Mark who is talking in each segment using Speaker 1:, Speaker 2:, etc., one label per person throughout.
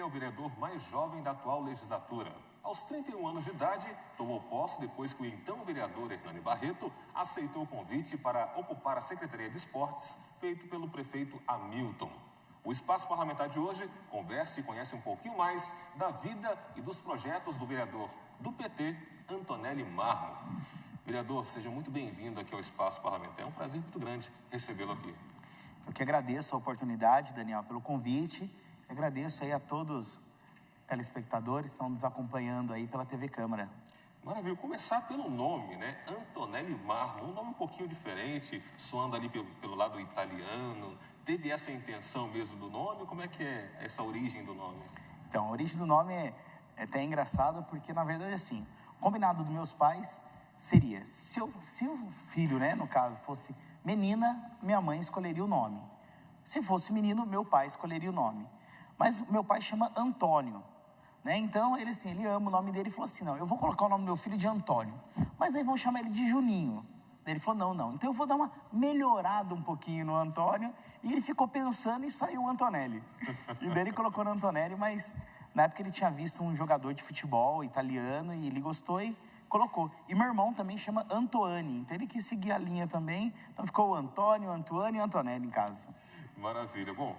Speaker 1: é o vereador mais jovem da atual legislatura. Aos 31 anos de idade, tomou posse depois que o então vereador Hernani Barreto aceitou o convite para ocupar a Secretaria de Esportes, feito pelo prefeito Hamilton. O Espaço Parlamentar de hoje conversa e conhece um pouquinho mais da vida e dos projetos do vereador do PT, Antonelli Marmo. Vereador, seja muito bem-vindo aqui ao Espaço Parlamentar. É um prazer muito grande recebê-lo aqui.
Speaker 2: Eu que agradeço a oportunidade, Daniel, pelo convite. Agradeço aí a todos os telespectadores que estão nos acompanhando aí pela TV Câmara.
Speaker 1: Maravilha. Começar pelo nome, né? Antonelli Marmo, um nome um pouquinho diferente, soando ali pelo lado italiano. Teve essa intenção mesmo do nome? Como é que é essa origem do nome?
Speaker 2: Então, a origem do nome é até engraçado, porque na verdade assim, o combinado dos meus pais seria, se o filho, né, no caso, fosse menina, minha mãe escolheria o nome. Se fosse menino, meu pai escolheria o nome. Mas meu pai chama Antônio, né? Então ele assim, ele ama o nome dele e falou assim, não, eu vou colocar o nome do meu filho de Antônio, mas aí vão chamar ele de Juninho. Ele falou, não, então eu vou dar uma melhorada um pouquinho no Antônio, e ele ficou pensando e saiu o Antonelli. E daí ele colocou no Antonelli, mas na época ele tinha visto um jogador de futebol italiano e ele gostou e colocou. E meu irmão também chama Antoine, então ele quis seguir a linha também, então ficou o Antônio, Antoine e Antonelli em casa.
Speaker 1: Maravilha. Bom,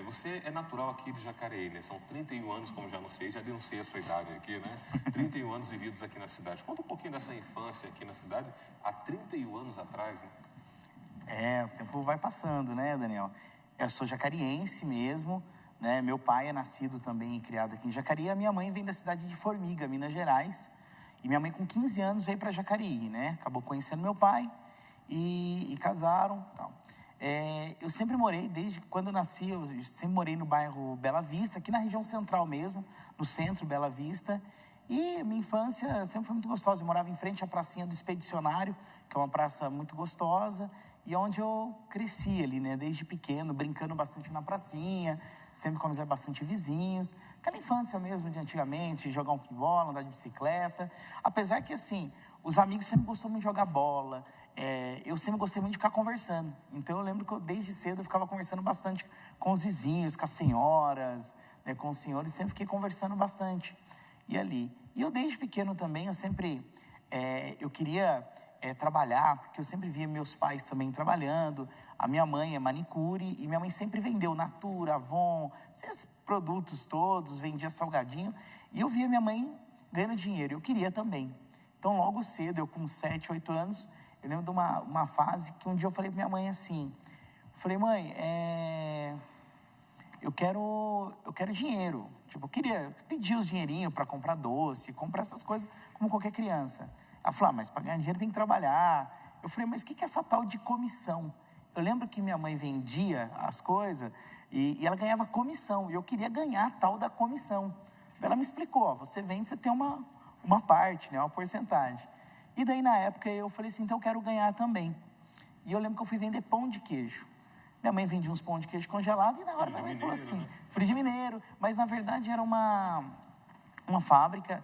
Speaker 1: você é natural aqui de Jacareí, né? São 31 anos, como já anunciei, já denunciei a sua idade aqui, né? 31 anos vividos aqui na cidade. Conta um pouquinho dessa infância aqui na cidade, há 31 anos atrás, né?
Speaker 2: O tempo vai passando, né, Daniel? Eu sou jacariense mesmo, né? Meu pai é nascido também e criado aqui em Jacareí. A minha mãe vem da cidade de Formiga, Minas Gerais. E minha mãe, com 15 anos, veio para Jacareí, né? Acabou conhecendo meu pai e casaram, tal. Eu sempre morei, desde quando eu nasci, eu sempre morei no bairro Bela Vista, aqui na região central mesmo, no centro Bela Vista. E minha infância sempre foi muito gostosa. Eu morava em frente à pracinha do Expedicionário, que é uma praça muito gostosa, e onde eu cresci ali, né, desde pequeno, brincando bastante na pracinha, sempre com bastante vizinhos. Aquela infância mesmo de antigamente, jogar um futebol, andar de bicicleta. Apesar que, assim, os amigos sempre gostam muito de jogar bola. Eu sempre gostei muito de ficar conversando. Então eu lembro que desde cedo eu ficava conversando bastante com os vizinhos, com as senhoras, né, com os senhores, sempre fiquei conversando bastante. E ali. E eu desde pequeno também, eu sempre, eu queria trabalhar, porque eu sempre via meus pais também trabalhando. A minha mãe é manicure e minha mãe sempre vendeu Natura, Avon, esses produtos todos, vendia salgadinho. E eu via minha mãe ganhando dinheiro, eu queria também. Então logo cedo, eu com 7, 8 anos, eu lembro de uma fase que um dia eu falei para minha mãe assim, falei, mãe, eu quero dinheiro. Tipo, eu queria pedir os dinheirinhos para comprar doce, comprar essas coisas, como qualquer criança. Ela falou, mas para ganhar dinheiro tem que trabalhar. Eu falei, mas o que é essa tal de comissão? Eu lembro que minha mãe vendia as coisas e ela ganhava comissão. E eu queria ganhar a tal da comissão. Ela me explicou, ó, você vende, você tem uma parte, né, uma porcentagem. E daí, na época, eu falei assim, então eu quero ganhar também. E eu lembro que eu fui vender pão de queijo. Minha mãe vendia uns pão de queijo congelado e na hora minha mãe falou assim, né? Frio de mineiro. Mas, na verdade, era uma fábrica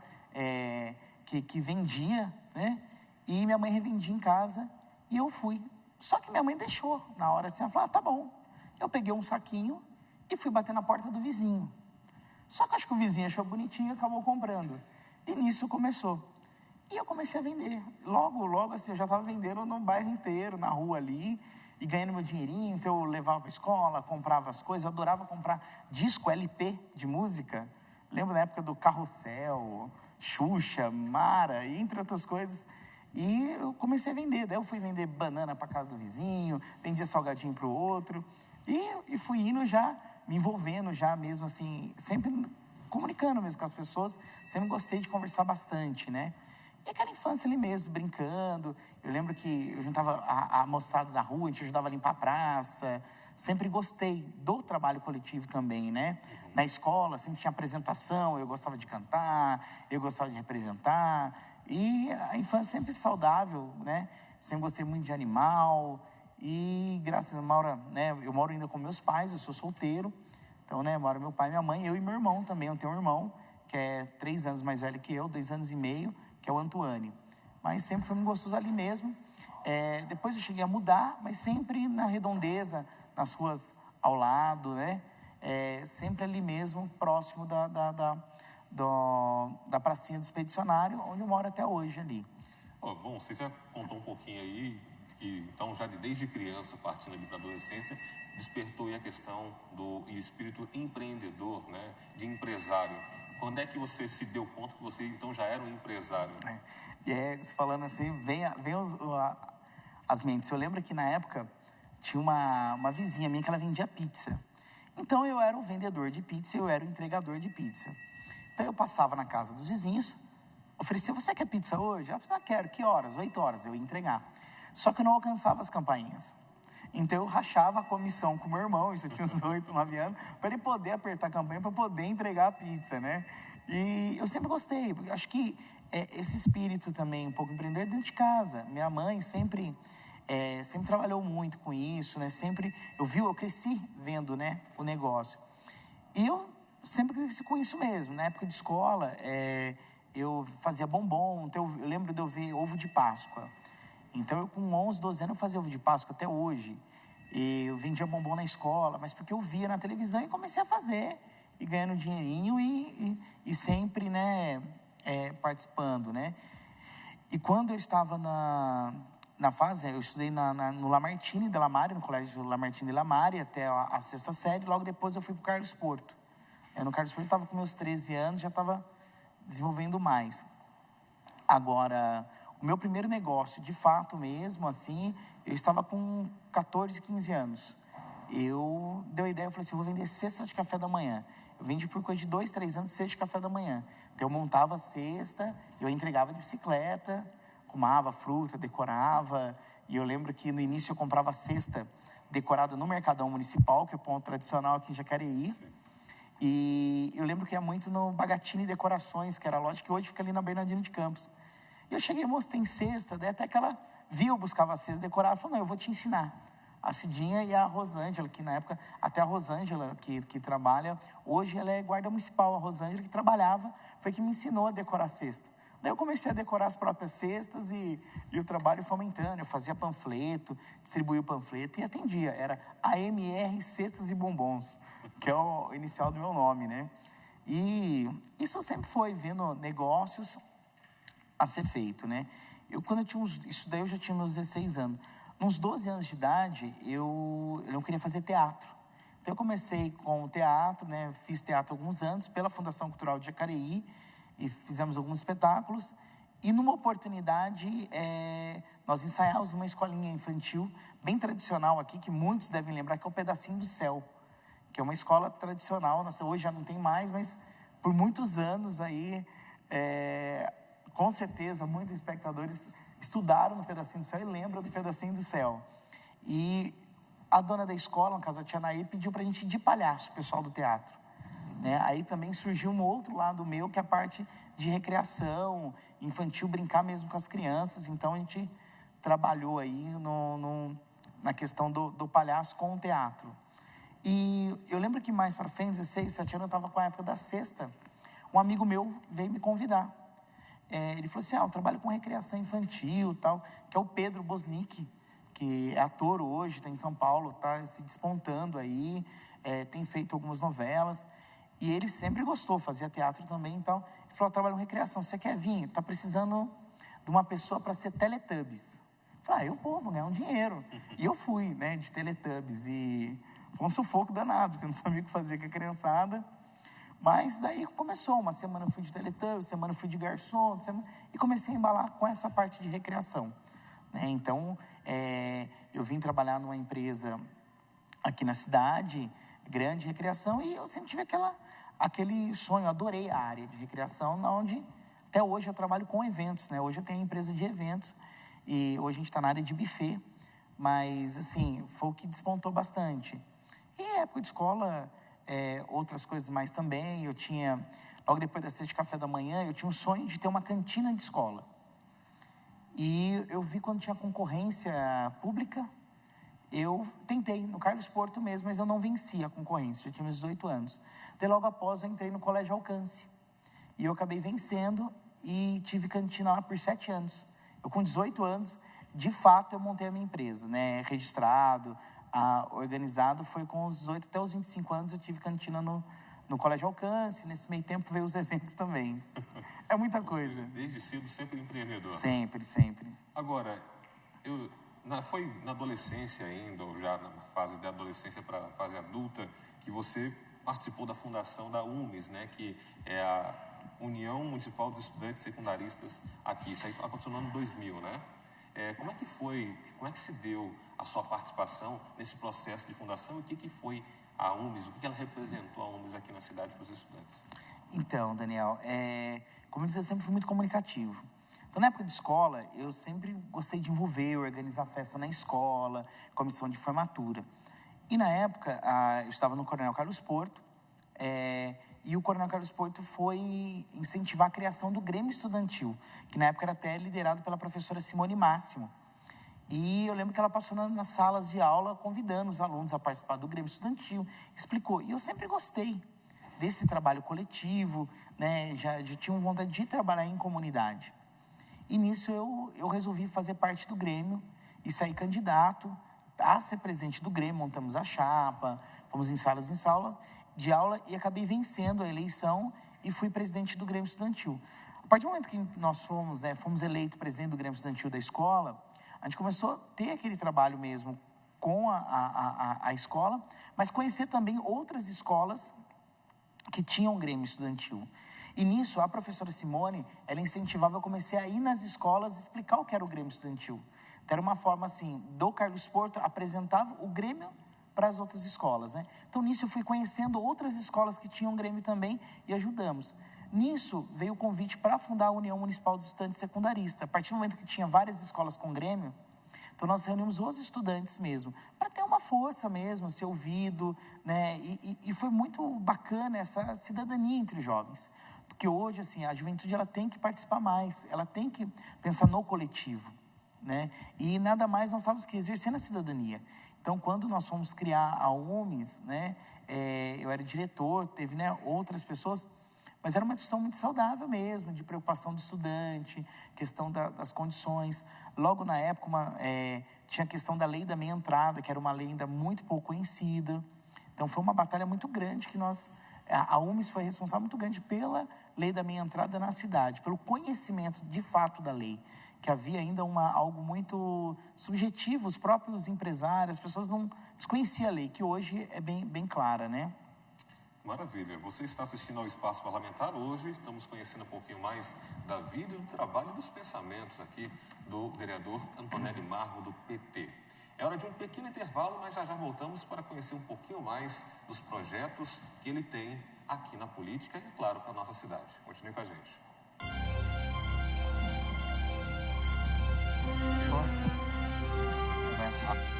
Speaker 2: que vendia, né? E minha mãe revendia em casa e eu fui. Só que minha mãe deixou. Na hora assim, ela falou, tá bom. Eu peguei um saquinho e fui bater na porta do vizinho. Só que acho que o vizinho achou bonitinho e acabou comprando. E nisso começou. E eu comecei a vender. Logo, assim, eu já estava vendendo no bairro inteiro, na rua ali, e ganhando meu dinheirinho. Então eu levava para a escola, comprava as coisas. Eu adorava comprar disco LP de música. Lembro na época do Carrossel, Xuxa, Mara, entre outras coisas. E eu comecei a vender. Daí eu fui vender banana para casa do vizinho, vendia salgadinho para o outro. E fui indo já, me envolvendo já mesmo assim, sempre comunicando mesmo com as pessoas. Sempre gostei de conversar bastante, né? E aquela infância ali mesmo, brincando. Eu lembro que eu juntava a moçada da rua, a gente ajudava a limpar a praça. Sempre gostei do trabalho coletivo também, né? Na escola sempre tinha apresentação, eu gostava de cantar, eu gostava de representar. E a infância sempre saudável, né? Sempre gostei muito de animal. E graças a Maura, né? Eu moro ainda com meus pais, eu sou solteiro. Então, né? Moro meu pai e minha mãe, eu e meu irmão também. Eu tenho um irmão que é 3 anos mais velho que eu, 2 anos e meio, que é o Antoine. Mas sempre foi muito gostoso ali mesmo. Depois eu cheguei a mudar, mas sempre na redondeza, nas ruas ao lado, né? sempre ali mesmo, próximo da pracinha do Expedicionário, onde eu moro até hoje ali.
Speaker 1: Bom, você já contou um pouquinho aí, que então já desde criança, partindo ali para a adolescência, despertou aí a questão do espírito empreendedor, né, de empresário. Quando é que você se deu conta que você então já era um empresário?
Speaker 2: Falando assim, vem as mentes. Eu lembro que na época tinha uma vizinha minha que ela vendia pizza. Então eu era o vendedor de pizza, eu era o entregador de pizza. Então eu passava na casa dos vizinhos, oferecia: você quer pizza hoje? Ela falou: quero. Que horas? 8 horas, eu ia entregar. Só que eu não alcançava as campainhas. Então eu rachava a comissão com o meu irmão, isso eu tinha uns 8, 9 anos, para ele poder apertar a campanha, para poder entregar a pizza, né? E eu sempre gostei, porque acho que esse espírito também, um pouco empreendedor, dentro de casa. Minha mãe sempre trabalhou muito com isso, né? Eu cresci vendo, né, o negócio. E eu sempre cresci com isso mesmo. Na época de escola, eu fazia bombom, então eu lembro de eu ver ovo de Páscoa. Então, eu com 11, 12 anos, eu fazia ovo de Páscoa até hoje. E eu vendia bombom na escola, mas porque eu via na televisão e comecei a fazer. E ganhando dinheirinho e sempre, né, participando, né. E quando eu estava na fase, eu estudei no Lamartine de Lamare, no colégio Lamartine de Lamare, até a 6ª série. Logo depois eu fui para o Carlos Porto. No Carlos Porto eu estava com meus 13 anos, já estava desenvolvendo mais. Agora, o meu primeiro negócio, de fato mesmo, assim, eu estava com 14, 15 anos. Eu dei a ideia, eu falei assim: eu vou vender cestas de café da manhã. Eu vendi por coisa de 2, 3 anos cesta de café da manhã. Então eu montava a cesta, eu entregava de bicicleta, comava fruta, decorava. E eu lembro que no início eu comprava cesta decorada no Mercadão Municipal, que é o ponto tradicional aqui em Jacareí. E eu lembro que ia muito no Bagatini Decorações, que era a loja que hoje fica ali na Bernardino de Campos. E eu cheguei: moça, tem cesta? Daí até que ela viu, eu buscava a cesta, decorava, falou: não, eu vou te ensinar. A Cidinha e a Rosângela, que na época, até a Rosângela, que trabalha, hoje ela é guarda municipal. A Rosângela, que trabalhava, foi que me ensinou a decorar a cesta. Daí eu comecei a decorar as próprias cestas e o trabalho foi aumentando. Eu fazia panfleto, distribuía o panfleto e atendia. Era AMR Cestas e Bombons, que é o inicial do meu nome, né? E isso sempre foi vendo negócios a ser feito, né? Isso daí eu já tinha meus 16 anos. Uns 12 anos de idade, eu não queria fazer teatro. Então eu comecei com o teatro, né? Fiz teatro há alguns anos pela Fundação Cultural de Jacareí e fizemos alguns espetáculos. E numa oportunidade, nós ensaiamos uma escolinha infantil bem tradicional aqui, que muitos devem lembrar, que é o Pedacinho do Céu, que é uma escola tradicional. Hoje já não tem mais, mas por muitos anos aí, com certeza, muitos espectadores estudaram no Pedacinho do Céu e lembram do Pedacinho do Céu. E a dona da escola, no caso a tia Nair, pediu para a gente ir de palhaço, o pessoal do teatro, né? Aí também surgiu um outro lado meu, que é a parte de recreação infantil, brincar mesmo com as crianças. Então a gente trabalhou aí na questão do palhaço com o teatro. E eu lembro que mais para frente, 16, 17 anos, eu estava com a época da sexta, um amigo meu veio me convidar. Ele falou assim: eu trabalho com recreação infantil, tal, que é o Pedro Bosnick, que é ator hoje, está em São Paulo, está se despontando aí, tem feito algumas novelas, e ele sempre gostou, fazia teatro também, então ele falou: eu trabalho com recreação, você quer vir? Está precisando de uma pessoa para ser Teletubbies. Eu falei: eu vou ganhar um dinheiro. E eu fui, né, de Teletubbies, e foi um sufoco danado, porque eu não sabia o que fazer com a criançada. Mas daí começou, uma semana eu fui de Teletubbies, semana eu fui de garçom, e comecei a embalar com essa parte de recreação, né? Então, eu vim trabalhar numa empresa aqui na cidade, grande de recreação, e eu sempre tive aquele sonho, eu adorei a área de recreação, onde até hoje eu trabalho com eventos, né? Hoje eu tenho empresa de eventos, e hoje a gente está na área de buffet, mas assim, foi o que despontou bastante. E época de escola, outras coisas mais também. Eu tinha, logo depois da cesta de café da manhã, eu tinha um sonho de ter uma cantina de escola. E eu vi quando tinha concorrência pública, eu tentei, no Carlos Porto mesmo, mas eu não venci a concorrência, eu tinha meus 18 anos. Daí logo após eu entrei no Colégio Alcance, e eu acabei vencendo e tive cantina lá por 7 anos. Eu com 18 anos, de fato, eu montei a minha empresa, né, registrado, organizado foi com os 18 até os 25 anos. Eu tive cantina no Colégio Alcance. Nesse meio tempo veio os eventos também. É muita coisa.
Speaker 1: Desde cedo, sempre empreendedor.
Speaker 2: Sempre, sempre.
Speaker 1: Agora, foi na adolescência ainda, ou já na fase da adolescência para a fase adulta, que você participou da fundação da UMES, né? Que é a União Municipal dos Estudantes Secundaristas aqui. Isso aí aconteceu no ano 2000, né? Como é que se deu a sua participação nesse processo de fundação? E o que foi a UMES? O que ela representou a UMES aqui na cidade para os estudantes?
Speaker 2: Então, Daniel, como eu disse, eu sempre fui muito comunicativo. Então, na época de escola, eu sempre gostei de envolver, organizar festa na escola, comissão de formatura. E na época, eu estava no Coronel Carlos Porto, e o Coronel Carlos Porto foi incentivar a criação do Grêmio Estudantil, que na época era até liderado pela professora Simone Máximo. E eu lembro que ela passou nas salas de aula convidando os alunos a participar do Grêmio Estudantil, explicou. E eu sempre gostei desse trabalho coletivo, né? Já tinha vontade de trabalhar em comunidade. E nisso eu resolvi fazer parte do Grêmio e sair candidato a ser presidente do Grêmio. Montamos a chapa, fomos em salas de aula e acabei vencendo a eleição e fui presidente do Grêmio Estudantil. A partir do momento que nós fomos eleitos presidente do Grêmio Estudantil da escola, a gente começou a ter aquele trabalho mesmo com a escola, mas conhecer também outras escolas que tinham Grêmio Estudantil. E nisso, a professora Simone, ela incentivava, eu comecei a ir nas escolas explicar o que era o Grêmio Estudantil. Então, era uma forma assim, do Carlos Porto apresentava o Grêmio para as outras escolas, né? Então, nisso eu fui conhecendo outras escolas que tinham Grêmio também e ajudamos. Nisso, veio o convite para fundar a União Municipal dos Estudantes Secundaristas. A partir do momento que tinha várias escolas com Grêmio, então nós reunimos os estudantes mesmo, para ter uma força mesmo, ser ouvido, né? E foi muito bacana essa cidadania entre os jovens. Porque hoje, assim, a juventude ela tem que participar mais, ela tem que pensar no coletivo, né? E nada mais nós estávamos que exercendo a cidadania. Então, quando nós fomos criar a UMES, né? Eu era diretor, teve, né, outras pessoas, mas era uma discussão muito saudável mesmo, de preocupação do estudante, questão das condições. Logo na época, tinha a questão da lei da meia entrada, que era uma lei ainda muito pouco conhecida. Então, foi uma batalha muito grande que a UMES foi responsável muito grande pela lei da meia entrada na cidade, pelo conhecimento de fato da lei, que havia ainda algo muito subjetivo, os próprios empresários, as pessoas não desconheciam a lei, que hoje é bem clara, né?
Speaker 1: Maravilha. Você está assistindo ao Espaço Parlamentar hoje. Estamos conhecendo um pouquinho mais da vida e do trabalho e dos pensamentos aqui do vereador Antonelli Marmo, do PT. É hora de um pequeno intervalo, mas já voltamos para conhecer um pouquinho mais dos projetos que ele tem aqui na política e, é claro, para a nossa cidade. Continue com a gente.
Speaker 2: Vai.